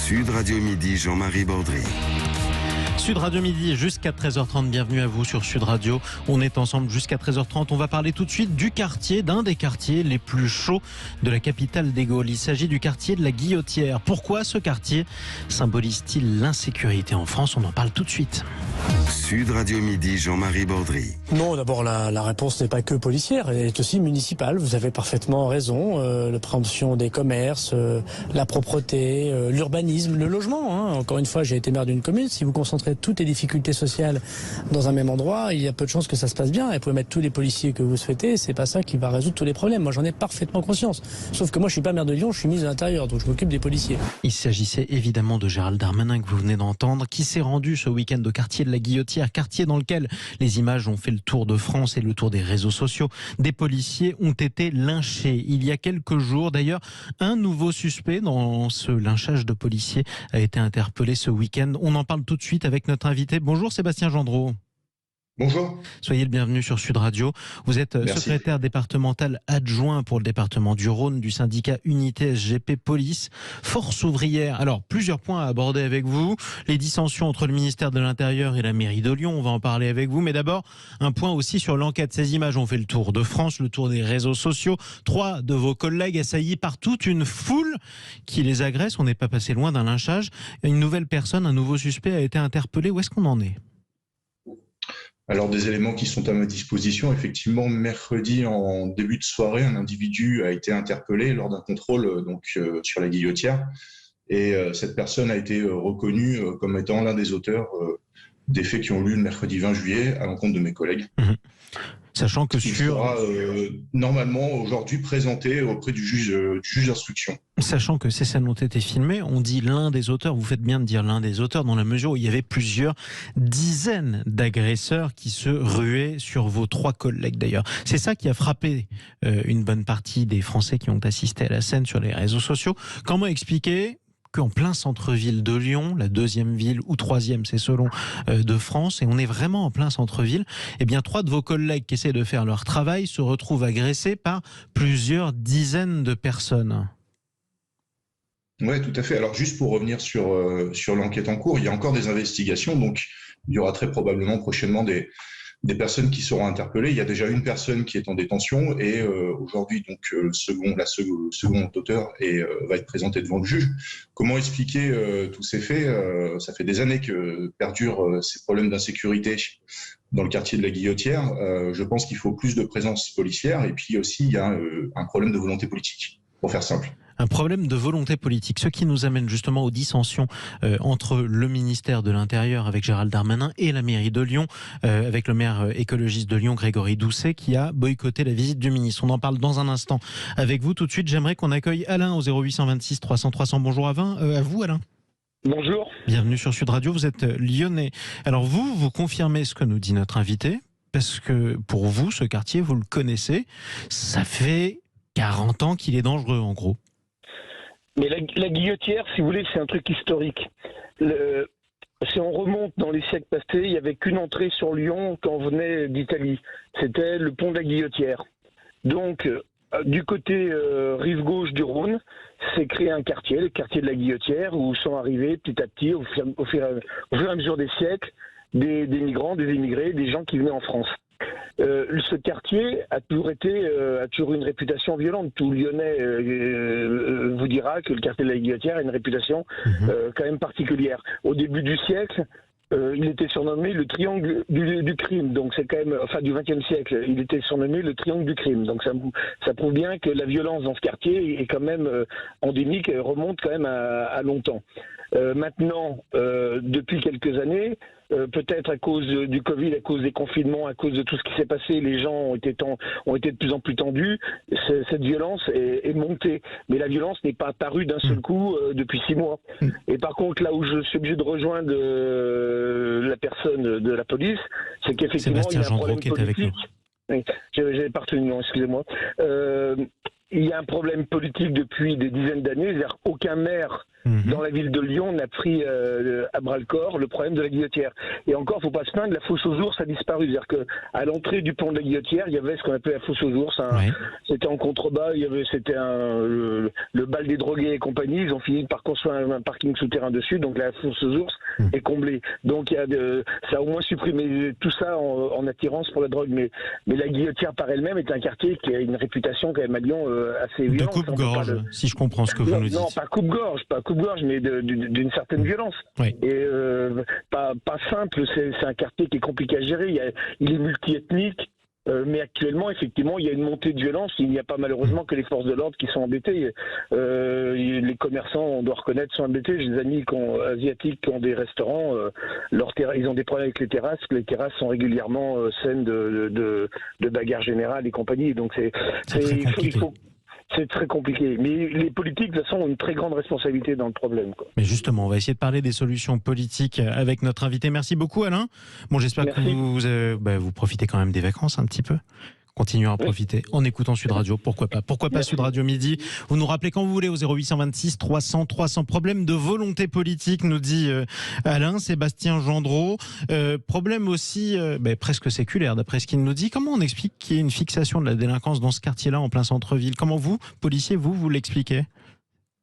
Sud Radio Midi, Jean-Marie Bordry. Sud Radio Midi jusqu'à 13h30, bienvenue à vous sur Sud Radio. On est ensemble jusqu'à 13h30. On va parler tout de suite du quartier, d'un des quartiers les plus chauds de la capitale des Gaules. Il s'agit du quartier de la Guillotière. Pourquoi ce quartier symbolise-t-il l'insécurité en France? On en parle tout de suite. Sud Radio Midi, Jean-Marie Bordry. Non, d'abord la réponse n'est pas que policière, elle est aussi municipale. Vous avez parfaitement raison. La préemption des commerces, la propreté, l'urbanisme, le logement. Encore une fois, j'ai été maire d'une commune. Si vous concentrez toutes les difficultés sociales dans un même endroit, il y a peu de chances que ça se passe bien. Et vous pouvez mettre tous les policiers que vous souhaitez, c'est pas ça qui va résoudre tous les problèmes. Moi, j'en ai parfaitement conscience. Sauf que moi, je suis pas maire de Lyon, je suis ministre de l'Intérieur, donc je m'occupe des policiers. Il s'agissait évidemment de Gérald Darmanin que vous venez d'entendre, qui s'est rendu ce week-end au quartier de la Guillotière, quartier dans lequel les images ont fait le tour de France et le tour des réseaux sociaux. Des policiers ont été lynchés il y a quelques jours. D'ailleurs, un nouveau suspect dans ce lynchage de policiers a été interpellé ce week-end. On en parle tout de suite avec notre invité. Bonjour Sébastien Gendreau. Bonjour. Soyez le bienvenu sur Sud Radio. Vous êtes Merci. secrétaire départemental adjoint pour le département du Rhône du syndicat Unité SGP Police, Force ouvrière. Alors, plusieurs points à aborder avec vous. Les dissensions entre le ministère de l'Intérieur et la mairie de Lyon, on va en parler avec vous. Mais d'abord, un point aussi sur l'enquête. Ces images ont fait le tour de France, le tour des réseaux sociaux. 3 de vos collègues assaillis par toute une foule qui les agresse. On n'est pas passé loin d'un lynchage. Une nouvelle personne, un nouveau suspect a été interpellé. Où est-ce qu'on en est ? Alors, des éléments qui sont à ma disposition. Effectivement, mercredi, en début de soirée, un individu a été interpellé lors d'un contrôle sur la Guillotière. Et cette personne a été reconnue comme étant l'un des auteurs des faits qui ont eu lieu le mercredi 20 juillet à l'encontre de mes collègues. Sachant que Il sera normalement aujourd'hui présenté auprès du juge d'instruction. Sachant que ces scènes ont été filmées, on dit l'un des auteurs, vous faites bien de dire l'un des auteurs, dans la mesure où il y avait plusieurs dizaines d'agresseurs qui se ruaient sur vos 3 collègues d'ailleurs. C'est ça qui a frappé une bonne partie des Français qui ont assisté à la scène sur les réseaux sociaux. Comment expliquer qu'en plein centre-ville de Lyon, la 2e ville ou 3e, c'est selon, de France, et on est vraiment en plein centre-ville, eh bien 3 de vos collègues qui essaient de faire leur travail se retrouvent agressés par plusieurs dizaines de personnes. Oui, tout à fait. Alors, juste pour revenir sur l'enquête en cours, il y a encore des investigations, donc il y aura très probablement prochainement des personnes qui seront interpellées. Il y a déjà une personne qui est en détention et aujourd'hui, donc, le second auteur va être présenté devant le juge. Comment expliquer tous ces faits? Ça fait des années que perdurent ces problèmes d'insécurité dans le quartier de la Guillotière. Je pense qu'il faut plus de présence policière et puis aussi il y a un problème de volonté politique, pour faire simple. Un problème de volonté politique, ce qui nous amène justement aux dissensions entre le ministère de l'Intérieur avec Gérald Darmanin et la mairie de Lyon avec le maire écologiste de Lyon, Grégory Doucet, qui a boycotté la visite du ministre. On en parle dans un instant avec vous. Tout de suite, j'aimerais qu'on accueille Alain au 0826 300 300. Bonjour à vous Alain. Bonjour. Bienvenue sur Sud Radio, vous êtes lyonnais. Alors vous confirmez ce que nous dit notre invité, parce que pour vous, ce quartier, vous le connaissez, ça fait 40 ans qu'il est dangereux en gros. Mais la Guillotière, si vous voulez, c'est un truc historique. Si on remonte dans les siècles passés, il n'y avait qu'une entrée sur Lyon quand on venait d'Italie. C'était le pont de la Guillotière. Donc, du côté rive gauche du Rhône, s'est créé un quartier, le quartier de la Guillotière, où sont arrivés petit à petit, au fur et à mesure des siècles, des migrants, des immigrés, des gens qui venaient en France. Ce quartier a toujours eu une réputation violente. Tout Lyonnais vous dira que le quartier de la Guillotière a une réputation quand même particulière. Au début du siècle, il était surnommé le triangle du crime. Donc c'est quand même, enfin du XXe siècle, il était surnommé le triangle du crime. Donc ça prouve bien que la violence dans ce quartier est quand même endémique et remonte quand même à longtemps. Maintenant, depuis quelques années, peut-être à cause du Covid, à cause des confinements, à cause de tout ce qui s'est passé, les gens ont été de plus en plus tendus. Cette violence est montée. Mais la violence n'est pas apparue d'un seul coup depuis 6 mois. Et par contre, là où je suis obligé de rejoindre la personne de la police, c'est qu'effectivement, il y a un problème politique. Oui, j'avais pas retenu le nom, excusez-moi. Il y a un problème politique depuis des dizaines d'années. C'est-à-dire aucun maire dans la ville de Lyon, on a pris à bras-le-corps le problème de la guillotière. Et encore, faut pas se plaindre, la fosse aux ours a disparu. C'est-à-dire qu'à l'entrée du pont de la guillotière, il y avait ce qu'on appelait la fosse aux ours. C'était en contrebas, c'était le bal des drogués et compagnie. Ils ont fini par construire un parking souterrain dessus, donc la fosse aux ours est comblée. Donc ça a au moins supprimé tout ça en attirance pour la drogue. Mais la guillotière par elle-même est un quartier qui a une réputation quand même à Lyon assez violente. De coupe-gorge, si je comprends ce que vous nous dites. Non, pas coupe-gorge, mais d'une certaine violence. Oui. Et pas simple, c'est un quartier qui est compliqué à gérer. Il est multiethnique, mais actuellement, effectivement, il y a une montée de violence. Il n'y a pas malheureusement que les forces de l'ordre qui sont embêtées. Les commerçants, on doit reconnaître, sont embêtés. J'ai des amis asiatiques qui ont des restaurants, ils ont des problèmes avec les terrasses. Les terrasses sont régulièrement scènes de bagarres générales et compagnie. Donc c'est très compliqué. Mais les politiques, de toute façon, ont une très grande responsabilité dans le problème. Mais justement, on va essayer de parler des solutions politiques avec notre invité. Merci beaucoup, Alain. Bon, j'espère que vous profitez quand même des vacances un petit peu. Continuons à profiter en écoutant Sud Radio. Pourquoi pas ? Pourquoi pas Sud Radio Midi ? Vous nous rappelez quand vous voulez au 0826 300 300. Problème de volonté politique, nous dit Alain, Sébastien Gendreau. Problème aussi presque séculaire, d'après ce qu'il nous dit. Comment on explique qu'il y ait une fixation de la délinquance dans ce quartier-là, en plein centre-ville ? Comment vous, policier, vous l'expliquez,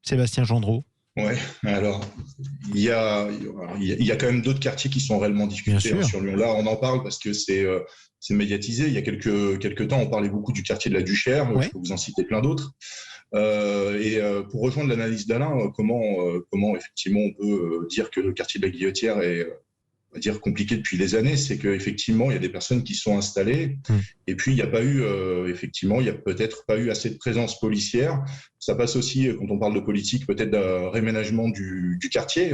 Sébastien Gendreau ? Ouais, alors il y a quand même d'autres quartiers qui sont réellement discutés sur Lyon. Là, on en parle parce que c'est médiatisé. Il y a quelques temps, on parlait beaucoup du quartier de la Duchère. Je peux vous en citer plein d'autres. Pour rejoindre l'analyse d'Alain, comment effectivement on peut dire que le quartier de la Guillotière est compliqué depuis des années, c'est qu'effectivement il y a des personnes qui sont installées et puis il n'y a pas eu il y a peut-être pas eu assez de présence policière. Ça passe aussi, quand on parle de politique, peut-être d'un réménagement du quartier.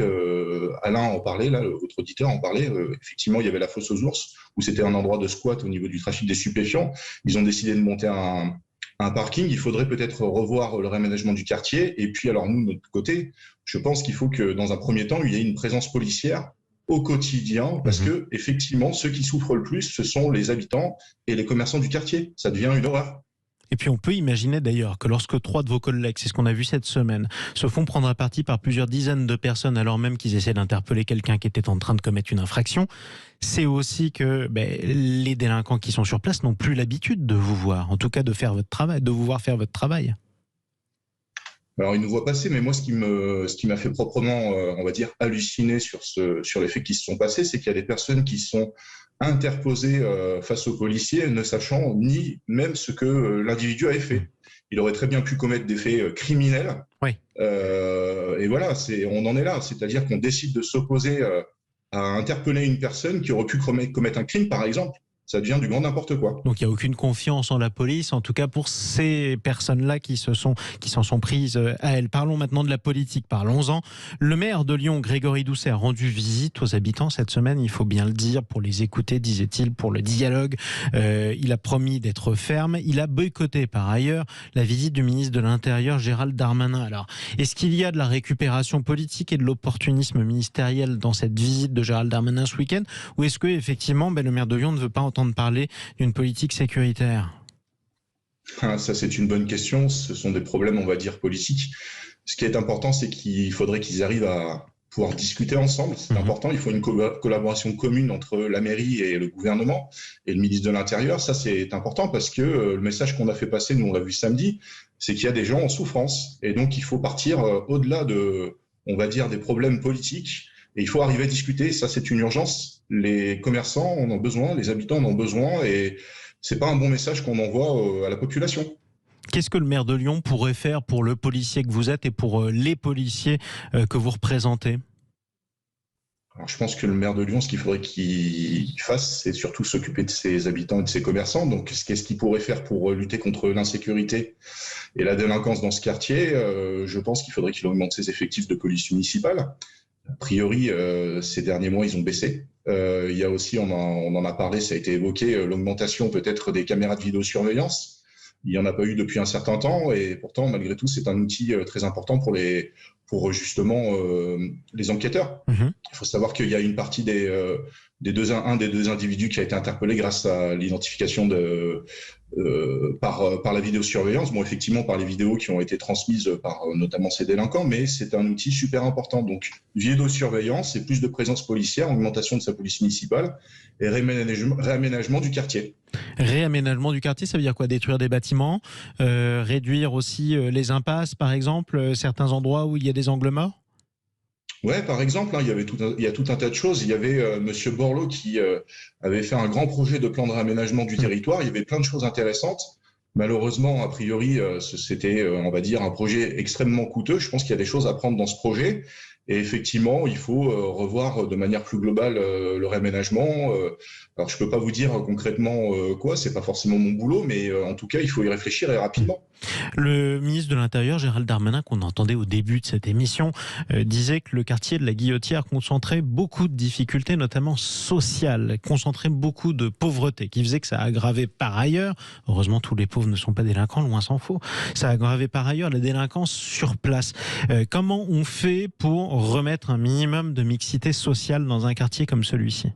Alain en parlait, là, votre auditeur en parlait. Effectivement, il y avait la fosse aux ours où c'était un endroit de squat au niveau du trafic des stupéfiants. Ils ont décidé de monter un parking. Il faudrait peut-être revoir le réaménagement du quartier. Et puis, alors nous, de notre côté, je pense qu'il faut que dans un premier temps, il y ait une présence policière au quotidien, parce que effectivement, ceux qui souffrent le plus, ce sont les habitants et les commerçants du quartier. Ça devient une horreur. Et puis on peut imaginer d'ailleurs que lorsque 3 de vos collègues, c'est ce qu'on a vu cette semaine, se font prendre à partie par plusieurs dizaines de personnes alors même qu'ils essaient d'interpeller quelqu'un qui était en train de commettre une infraction, c'est aussi que les délinquants qui sont sur place n'ont plus l'habitude de vous voir, en tout cas de faire votre travail, de vous voir faire votre travail. Alors, ils nous voient passer, mais moi, ce qui m'a fait proprement, on va dire, halluciner sur les faits qui se sont passés, c'est qu'il y a des personnes qui sont interposées face aux policiers, ne sachant ni même ce que l'individu avait fait. Il aurait très bien pu commettre des faits criminels. Oui. Et voilà, on en est là. C'est-à-dire qu'on décide de s'opposer à interpeller une personne qui aurait pu commettre un crime, par exemple. Ça devient du grand n'importe quoi. Donc il n'y a aucune confiance en la police, en tout cas pour ces personnes-là qui s'en sont prises à elle. Parlons maintenant de la politique, parlons-en. Le maire de Lyon, Grégory Doucet, a rendu visite aux habitants cette semaine, il faut bien le dire, pour les écouter, disait-il, pour le dialogue. Il a promis d'être ferme. Il a boycotté par ailleurs la visite du ministre de l'Intérieur, Gérald Darmanin. Alors, est-ce qu'il y a de la récupération politique et de l'opportunisme ministériel dans cette visite de Gérald Darmanin ce week-end, ou est-ce que effectivement le maire de Lyon ne veut pas entendre parler d'une politique sécuritaire ? Ça, c'est une bonne question. Ce sont des problèmes, on va dire, politiques. Ce qui est important, c'est qu'il faudrait qu'ils arrivent à pouvoir discuter ensemble. C'est important. Il faut une collaboration commune entre la mairie et le gouvernement et le ministre de l'Intérieur. Ça, c'est important parce que le message qu'on a fait passer, nous, on l'a vu samedi, c'est qu'il y a des gens en souffrance. Et donc, il faut partir au-delà on va dire, des problèmes politiques. Et il faut arriver à discuter, ça c'est une urgence. Les commerçants en ont besoin, les habitants en ont besoin, et c'est pas un bon message qu'on envoie à la population. Qu'est-ce que le maire de Lyon pourrait faire pour le policier que vous êtes et pour les policiers que vous représentez ? Alors, je pense que le maire de Lyon, ce qu'il faudrait qu'il fasse, c'est surtout s'occuper de ses habitants et de ses commerçants. Donc, qu'est-ce qu'il pourrait faire pour lutter contre l'insécurité et la délinquance dans ce quartier ? Je pense qu'il faudrait qu'il augmente ses effectifs de police municipale. A priori, ces derniers mois, ils ont baissé. Il y a aussi, on en a parlé, ça a été évoqué, l'augmentation peut-être des caméras de vidéosurveillance. Il n'y en a pas eu depuis un certain temps et pourtant, malgré tout, c'est un outil très important pour justement les enquêteurs. Il faut savoir qu'il y a une partie un des deux individus qui a été interpellé grâce à l'identification par la vidéosurveillance, bon effectivement par les vidéos qui ont été transmises par notamment ces délinquants, mais c'est un outil super important. Donc vidéosurveillance et plus de présence policière, augmentation de sa police municipale et réaménagement du quartier. Réaménagement du quartier, ça veut dire quoi? Détruire des bâtiments, réduire aussi les impasses par exemple, certains endroits où il y a des angles morts? Ouais, par exemple, hein, il y a tout un tas de choses. Il y avait Monsieur Borloo qui avait fait un grand projet de plan de réaménagement du territoire. Il y avait plein de choses intéressantes. Malheureusement, a priori, c'était, on va dire, un projet extrêmement coûteux. Je pense qu'il y a des choses à prendre dans ce projet. Et effectivement, il faut revoir de manière plus globale le réaménagement. Alors, je peux pas vous dire concrètement quoi, c'est pas forcément mon boulot, mais en tout cas, il faut y réfléchir et rapidement. Le ministre de l'Intérieur, Gérald Darmanin, qu'on entendait au début de cette émission, disait que le quartier de la Guillotière concentrait beaucoup de difficultés, notamment sociales, concentrait beaucoup de pauvreté, qui faisait que ça aggravait par ailleurs, heureusement tous les pauvres ne sont pas délinquants, loin s'en faut, ça aggravait par ailleurs la délinquance sur place. Comment on fait pour remettre un minimum de mixité sociale dans un quartier comme celui-ci?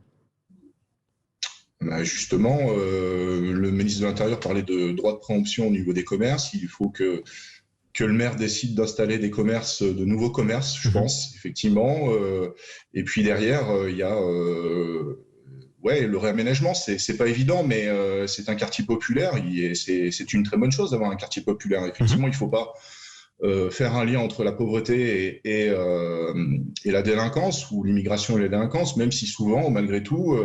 Justement, le ministre de l'Intérieur parlait de droit de préemption au niveau des commerces. Il faut que le maire décide d'installer des commerces, de nouveaux commerces, je pense, effectivement. Et puis derrière, il y a le réaménagement. C'est pas évident, mais c'est un quartier populaire. C'est une très bonne chose d'avoir un quartier populaire. Effectivement, il faut pas faire un lien entre la pauvreté et la délinquance, ou l'immigration et la délinquance, même si souvent, malgré tout,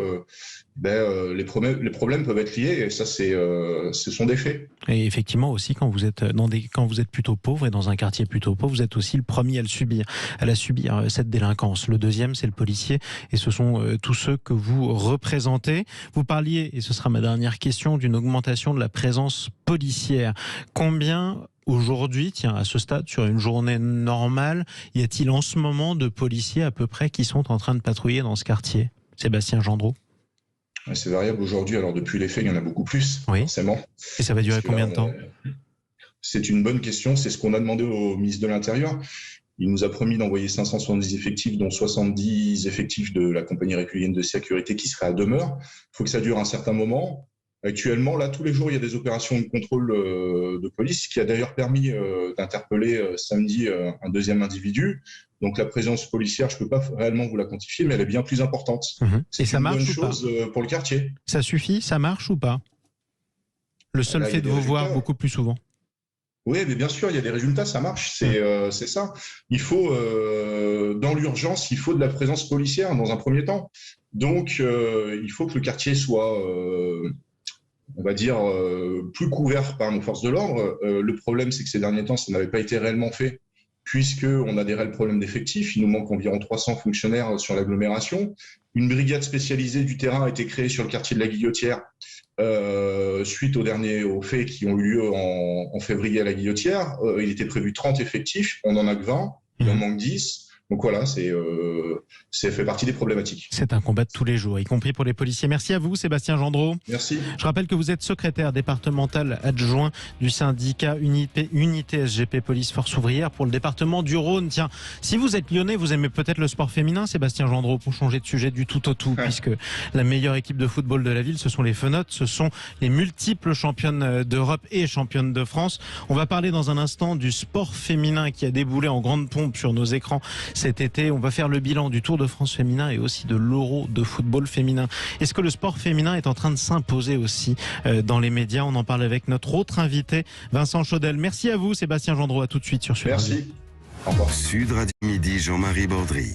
les problèmes peuvent être liés, et ça, ce sont des faits. Et effectivement aussi, quand vous êtes plutôt pauvre et dans un quartier plutôt pauvre, vous êtes aussi le premier à la subir cette délinquance. Le deuxième, c'est le policier, et ce sont tous ceux que vous représentez. Vous parliez, et ce sera ma dernière question, d'une augmentation de la présence policière. Combien aujourd'hui, tiens, à ce stade, sur une journée normale, y a-t-il en ce moment de policiers à peu près qui sont en train de patrouiller dans ce quartier? Sébastien Gendreau? C'est variable aujourd'hui. Alors, depuis les faits, il y en a beaucoup plus, oui, forcément. Et ça va durer combien de temps? C'est une bonne question. C'est ce qu'on a demandé au ministre de l'Intérieur. Il nous a promis d'envoyer 570 effectifs, dont 70 effectifs de la compagnie républicaine de sécurité qui seraient à demeure. Il faut que ça dure un certain moment. Actuellement, là, tous les jours, il y a des opérations de contrôle de police, qui a d'ailleurs permis d'interpeller samedi un deuxième individu. Donc la présence policière, je ne peux pas réellement vous la quantifier, mais elle est bien plus importante. Et ça marche ou pas? C'est une bonne chose pour le quartier. Ça suffit? Ça marche ou pas? Le seul fait de vous voir beaucoup plus souvent? Oui, mais bien sûr, il y a des résultats, ça marche, c'est ça. Il faut, dans l'urgence, il faut de la présence policière dans un premier temps. Donc, il faut que le quartier soit, on va dire, plus couvert par nos forces de l'ordre. Le problème, c'est que ces derniers temps, ça n'avait pas été réellement fait, puisqu'on a des réels problèmes d'effectifs. Il nous manque environ 300 fonctionnaires sur l'agglomération. Une brigade spécialisée du terrain a été créée sur le quartier de la Guillotière, suite aux faits qui ont eu lieu en février à la Guillotière. Il était prévu 30 effectifs, on n'en a que 20, il en manque 10. Donc voilà, ça fait partie des problématiques. C'est un combat de tous les jours, y compris pour les policiers. Merci à vous, Sébastien Gendreau. Merci. Je rappelle que vous êtes secrétaire départemental adjoint du syndicat Unité SGP Police Force Ouvrière pour le département du Rhône. Tiens, si vous êtes lyonnais, vous aimez peut-être le sport féminin, Sébastien Gendreau, pour changer de sujet du tout au tout, puisque la meilleure équipe de football de la ville, ce sont les Fenotes, ce sont les multiples championnes d'Europe et championnes de France. On va parler dans un instant du sport féminin qui a déboulé en grande pompe sur nos écrans cet été. On va faire le bilan du Tour de France féminin et aussi de l'Euro de football féminin. Est-ce que le sport féminin est en train de s'imposer aussi dans les médias? On en parle avec notre autre invité, Vincent Chaudel. Merci à vous, Sébastien Gendreau. À tout de suite sur Sud Radio. Merci. Au revoir. Sud Radio Midi, Jean-Marie Bordry.